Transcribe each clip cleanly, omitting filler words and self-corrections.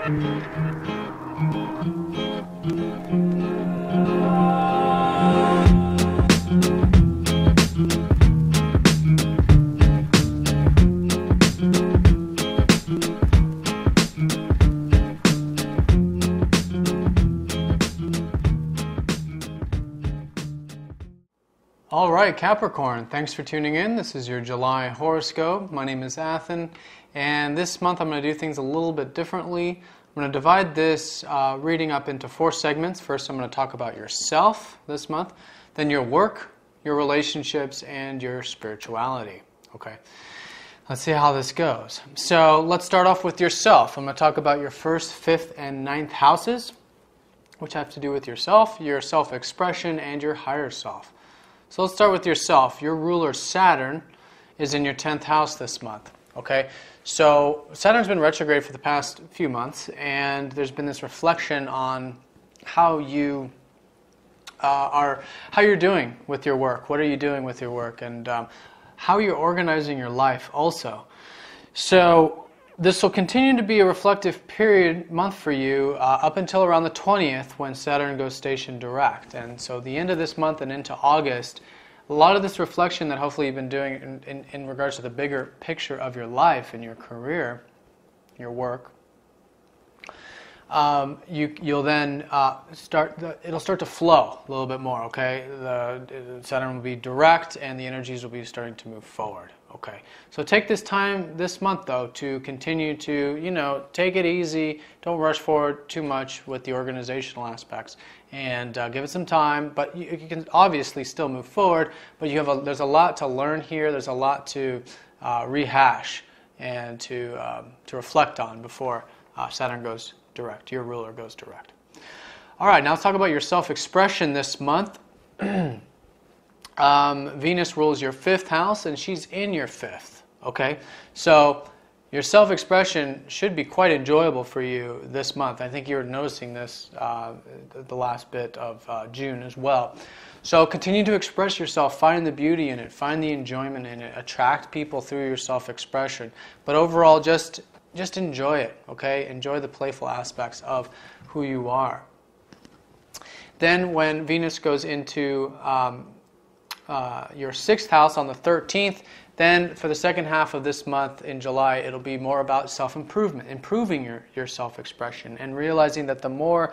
All right, Capricorn, thanks for tuning in. This is your July horoscope. My name is Athen, and this month I'm going to do things a little bit differently. I'm going to divide this reading up into 4 segments. First, I'm going to talk about yourself this month, then your work, your relationships, and your spirituality. Okay, let's see how this goes. So let's start off with yourself. I'm going to talk about your 1st, 5th, and 9th houses, which have to do with yourself, your self-expression, and your higher self. So let's start with yourself. Your ruler Saturn is in your 10th house this month. Okay, so Saturn's been retrograde for the past few months, and there's been this reflection on how you how you're doing with your work. What are you doing with your work, and how you're organizing your life also. So this will continue to be a reflective month for you up until around the 20th when Saturn goes station direct. And so the end of this month and into August, a lot of this reflection that hopefully you've been doing in regards to the bigger picture of your life and your career, your work, you'll then it'll start to flow a little bit more, okay? The Saturn will be direct and the energies will be starting to move forward. Okay, so take this time this month though to continue to, take it easy. Don't rush forward too much with the organizational aspects, and give it some time. But you can obviously still move forward. But there's a lot to learn here. There's a lot to rehash and to reflect on before Saturn goes direct. Your ruler goes direct. All right, now let's talk about your self-expression this month. Venus rules your 5th house, and she's in your 5th. Okay, so your self-expression should be quite enjoyable for you this month. I think you're noticing this the last bit of June as well. So continue to express yourself, find the beauty in it, find the enjoyment in it, attract people through your self-expression. But overall, just enjoy it. Okay, enjoy the playful aspects of who you are. Then when Venus goes into your 6th house on the 13th, then for the second half of this month in July, it'll be more about self-improvement, improving your self-expression, and realizing that the more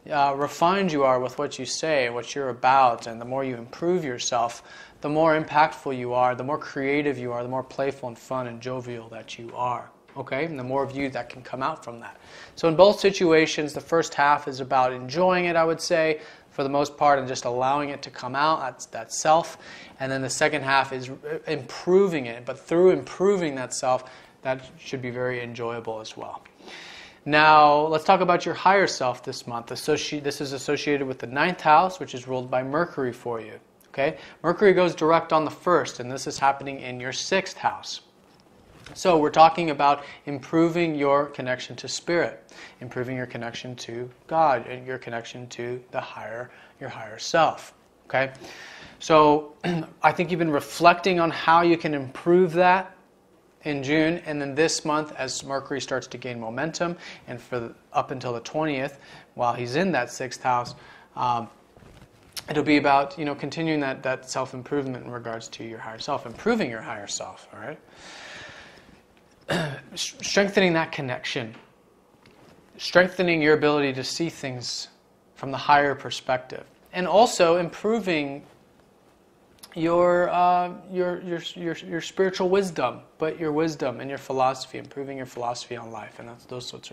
refined you are with what you say and what you're about, and the more you improve yourself, the more impactful you are, the more creative you are, the more playful and fun and jovial that you are. Okay, and the more of you that can come out from that. So in both situations, the first half is about enjoying it, I would say, for the most part, and just allowing it to come out, that's self. And then the second half is improving it, but through improving that self, that should be very enjoyable as well. Now, let's talk about your higher self this month. This is associated with the 9th house, which is ruled by Mercury for you. Okay, Mercury goes direct on the 1st, and this is happening in your 6th house. So we're talking about improving your connection to spirit, improving your connection to God, and your connection to your higher self. Okay, so I think you've been reflecting on how you can improve that in June, and then this month as Mercury starts to gain momentum, and up until the 20th, while he's in that 6th house, it'll be about continuing that self-improvement in regards to your higher self, improving your higher self. All right. Strengthening that connection, strengthening your ability to see things from the higher perspective, and also improving your spiritual wisdom, but your wisdom and your philosophy, improving your philosophy on life, and those sort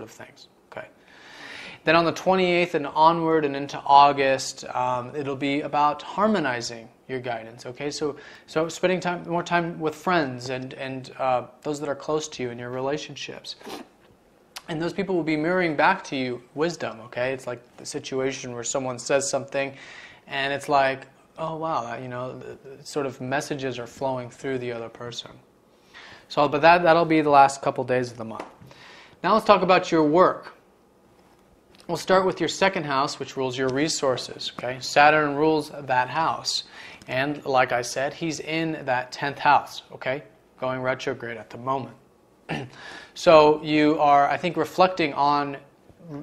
of things. Okay. Then on the 28th and onward and into August, it'll be about harmonizing your guidance. Okay, so spending more time with friends and those that are close to you in your relationships, and those people will be mirroring back to you wisdom. Okay, it's like the situation where someone says something, and it's like, oh wow, sort of messages are flowing through the other person. So, but that'll be the last couple days of the month. Now let's talk about your work. We'll start with your 2nd house, which rules your resources. Okay, Saturn rules that house. And like I said, he's in that 10th house, okay? Going retrograde at the moment. So you are, I think, reflecting on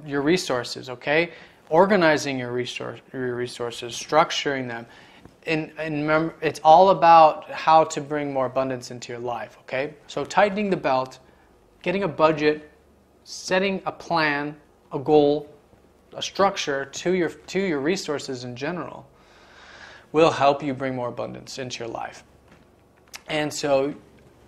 your resources, okay? Organizing your resources, structuring them. And remember, it's all about how to bring more abundance into your life, okay? So tightening the belt, getting a budget, setting a plan, a goal, a structure to your resources in general will help you bring more abundance into your life. And so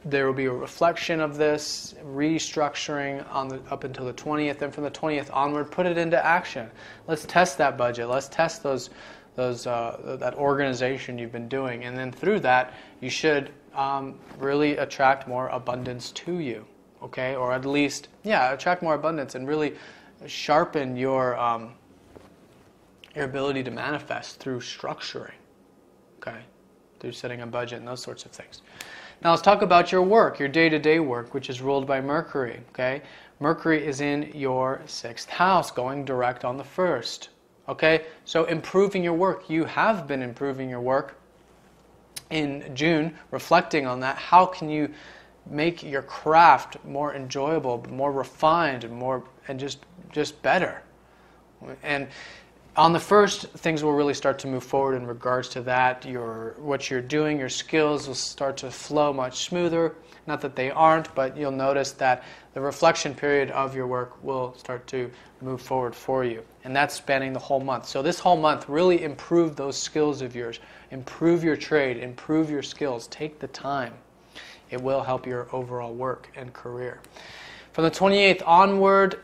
there will be a reflection of this, restructuring up until the 20th, and from the 20th onward, put it into action. Let's test that budget. Let's test that organization you've been doing, and then through that, you should really attract more abundance to you, okay? Or at least, attract more abundance and really sharpen your ability to manifest through structuring, okay? Through setting a budget and those sorts of things. Now let's talk about your work, your day-to-day work, which is ruled by Mercury, okay? Mercury is in your 6th house, going direct on the 1st, okay? So improving your work. You have been improving your work in June, reflecting on that. How can you make your craft more enjoyable, more refined, and just better? And on the 1st, things will really start to move forward in regards to that. What you're doing, your skills will start to flow much smoother. Not that they aren't, but you'll notice that the reflection period of your work will start to move forward for you. And that's spanning the whole month. So this whole month, really improve those skills of yours. Improve your trade, improve your skills. Take the time. It will help your overall work and career. From the 28th onward,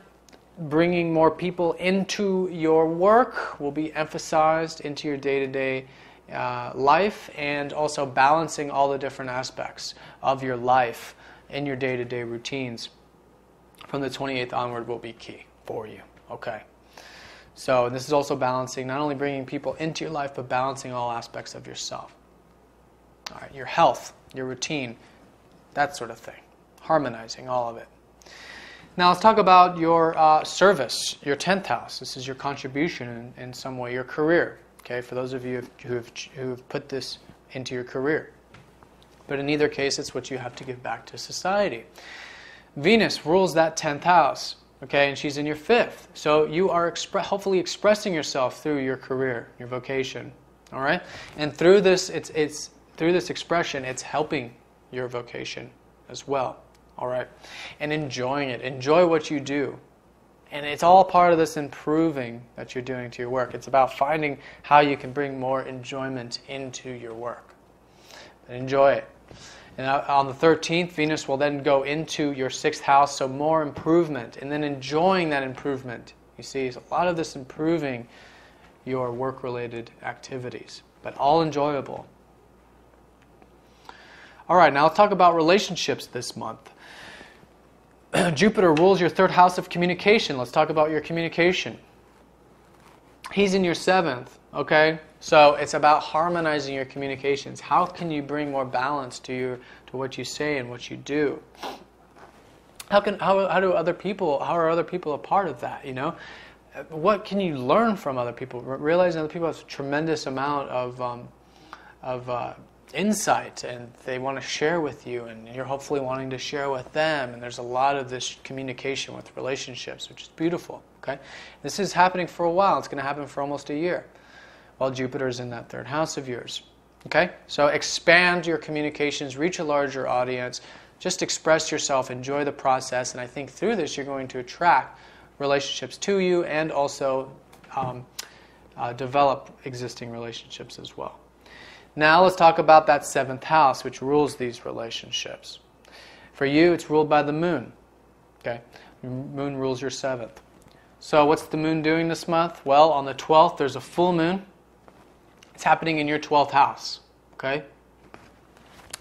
bringing more people into your work will be emphasized into your day-to-day life, and also balancing all the different aspects of your life in your day-to-day routines from the 28th onward will be key for you, okay? So this is also balancing, not only bringing people into your life, but balancing all aspects of yourself. All right, your health, your routine, that sort of thing. Harmonizing all of it. Now let's talk about your service, your 10th house. This is your contribution in some way, your career. Okay, for those of you who have put this into your career. But in either case, it's what you have to give back to society. Venus rules that 10th house, okay, and she's in your 5th. So you are hopefully expressing yourself through your career, your vocation, all right? And through this, through this expression, it's helping your vocation as well. All right, and enjoying it. Enjoy what you do. And it's all part of this improving that you're doing to your work. It's about finding how you can bring more enjoyment into your work. And enjoy it. And on the 13th, Venus will then go into your 6th house, so more improvement. And then enjoying that improvement. You see, a lot of this improving your work-related activities, but all enjoyable. All right, now let's talk about relationships this month. Jupiter rules your 3rd house of communication. Let's talk about your communication. He's in your 7th, okay? So it's about harmonizing your communications. How can you bring more balance to what you say and what you do? How are other people a part of that, you know? What can you learn from other people? Realizing other people have a tremendous amount of insight, and they want to share with you, and you're hopefully wanting to share with them, and there's a lot of this communication with relationships, which is beautiful, okay? This is happening for a while. It's going to happen for almost a year while Jupiter's in that 3rd house of yours, okay? So expand your communications, reach a larger audience, just express yourself, enjoy the process, and I think through this you're going to attract relationships to you and also develop existing relationships as well. Now let's talk about that 7th house, which rules these relationships. For you, it's ruled by the moon. Okay, moon rules your 7th. So what's the moon doing this month? Well, on the 12th, there's a full moon. It's happening in your 12th house. Okay,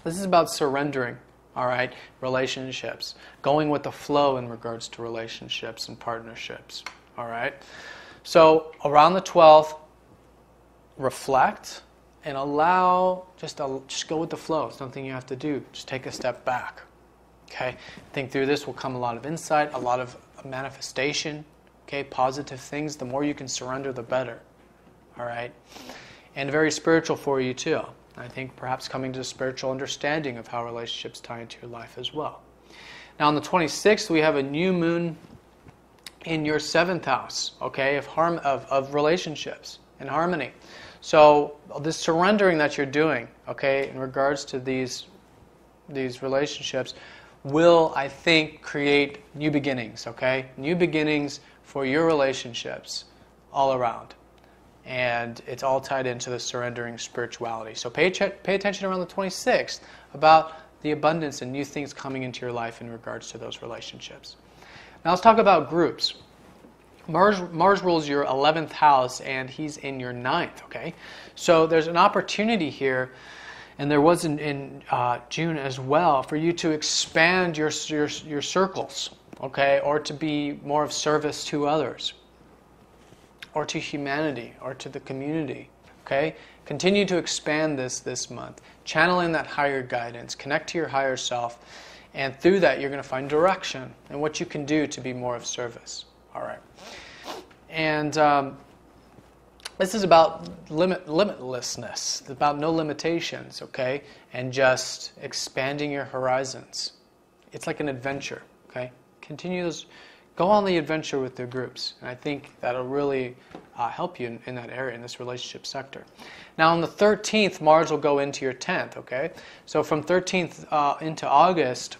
this is about surrendering. All right, relationships, going with the flow in regards to relationships and partnerships. All right, so around the 12th, reflect. And allow, just go with the flow. It's nothing you have to do. Just take a step back. Okay? I think through this will come a lot of insight, a lot of manifestation. Okay? Positive things. The more you can surrender, the better. All right? And very spiritual for you too. I think perhaps coming to a spiritual understanding of how relationships tie into your life as well. Now on the 26th, we have a new moon in your 7th house, okay, of relationships and harmony. So this surrendering that you're doing, okay, in regards to these relationships will, I think, create new beginnings, okay? New beginnings for your relationships all around. And it's all tied into the surrendering spirituality. So pay attention around the 26th about the abundance and new things coming into your life in regards to those relationships. Now let's talk about groups. Mars rules your 11th house, and he's in your 9th, okay? So there's an opportunity here, and there was in June as well, for you to expand your circles, okay? Or to be more of service to others, or to humanity, or to the community, okay? Continue to expand this month, channeling that higher guidance, connect to your higher self, and through that you're going to find direction and what you can do to be more of service. All right. And this is about limitlessness, about no limitations, okay? And just expanding your horizons. It's like an adventure, okay? Go on the adventure with the groups. And I think that'll really help you in that area, in this relationship sector. Now on the 13th, Mars will go into your 10th, okay? So from 13th into August,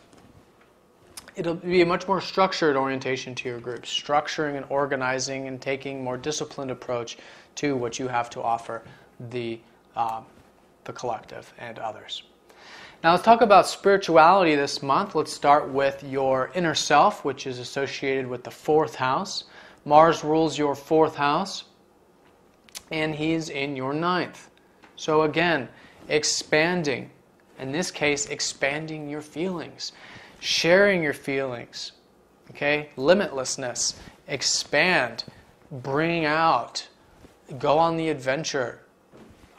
it'll be a much more structured orientation to your groups, structuring and organizing and taking more disciplined approach to what you have to offer the collective and others. Now let's talk about spirituality this month. Let's start with your inner self, which is associated with the 4th house. Mars rules your 4th house, and he's in your 9th. So again, expanding. In this case, expanding your feelings. Sharing your feelings, okay? Limitlessness, expand, bring out, go on the adventure,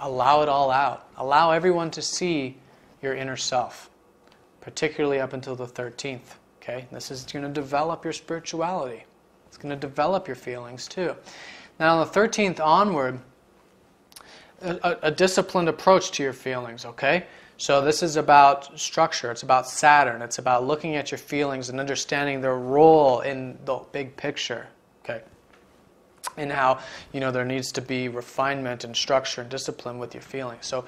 allow it all out. Allow everyone to see your inner self, particularly up until the 13th, okay? This is going to develop your spirituality. It's going to develop your feelings too. Now on the 13th onward, a disciplined approach to your feelings, okay? So this is about structure, it's about Saturn, it's about looking at your feelings and understanding their role in the big picture, okay? And how, there needs to be refinement and structure and discipline with your feelings. So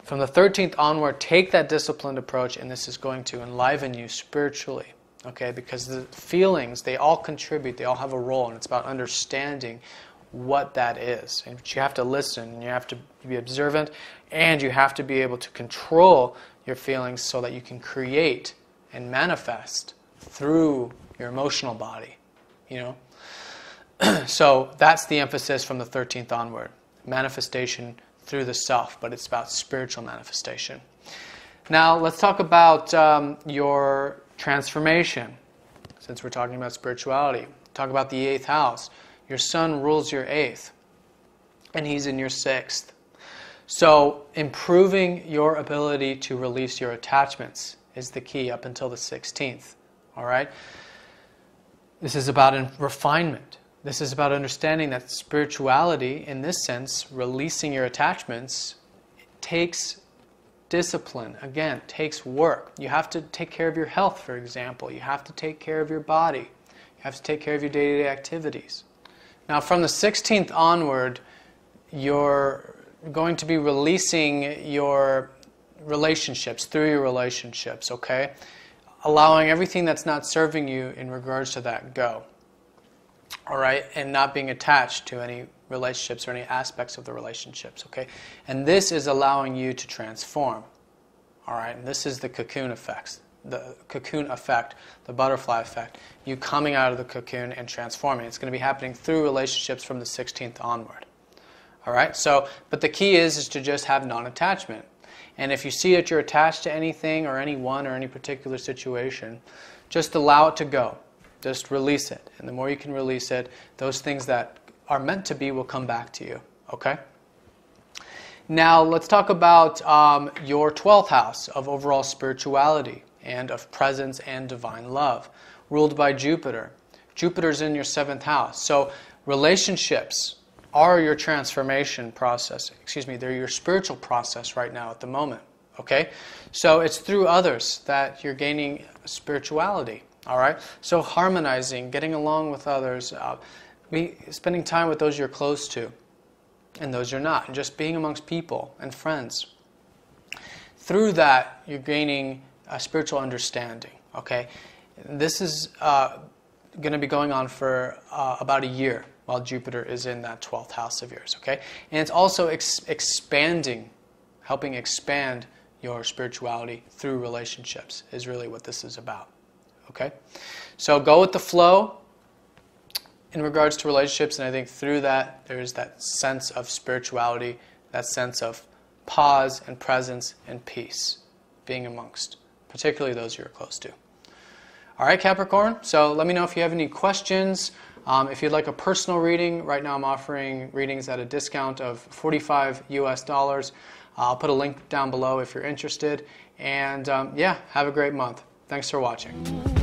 from the 13th onward, take that disciplined approach, and this is going to enliven you spiritually, okay? Because the feelings, they all contribute, they all have a role, and it's about understanding what that is. And you have to listen, you have to be observant, and you have to be able to control your feelings so that you can create and manifest through your emotional body, So that's the emphasis from the 13th onward. Manifestation through the self, but it's about spiritual manifestation. Now let's talk about your transformation. Since we're talking about spirituality, talk about the 8th house. Your sun rules your 8th, and he's in your 6th. So improving your ability to release your attachments is the key up until the 16th. All right? This is about refinement. This is about understanding that spirituality, in this sense, releasing your attachments, takes discipline. Again, takes work. You have to take care of your health, for example. You have to take care of your body. You have to take care of your day-to-day activities. Now, from the 16th onward, you're going to be releasing your relationships, through your relationships, okay? Allowing everything that's not serving you in regards to that go. All right? And not being attached to any relationships or any aspects of the relationships, okay? And this is allowing you to transform. All right? And this is the cocoon effects. The cocoon effect, the butterfly effect, you coming out of the cocoon and transforming. It's going to be happening through relationships from the 16th onward. All right? So, but the key is to just have non-attachment. And if you see that you're attached to anything or anyone or any particular situation, just allow it to go. Just release it. And the more you can release it, those things that are meant to be will come back to you. Okay? Now, let's talk about your 12th house of overall spirituality and of presence and divine love, ruled by Jupiter. Jupiter's in your 7th house. So relationships are your transformation process. They're your spiritual process right now at the moment. okay? So it's through others that you're gaining spirituality, all right? So harmonizing, getting along with others, spending time with those you're close to and those you're not, and just being amongst people and friends. Through that, you're gaining a spiritual understanding, okay? This is going to be going on for about a year while Jupiter is in that 12th house of yours, okay? And it's also expanding, helping expand your spirituality through relationships is really what this is about, okay? So go with the flow in regards to relationships, and I think through that there's that sense of spirituality, that sense of pause and presence and peace being amongst, particularly those you're close to. All right, Capricorn, so let me know if you have any questions. If you'd like a personal reading, right now I'm offering readings at a discount of $45 US. I'll put a link down below if you're interested. And yeah, have a great month. Thanks for watching.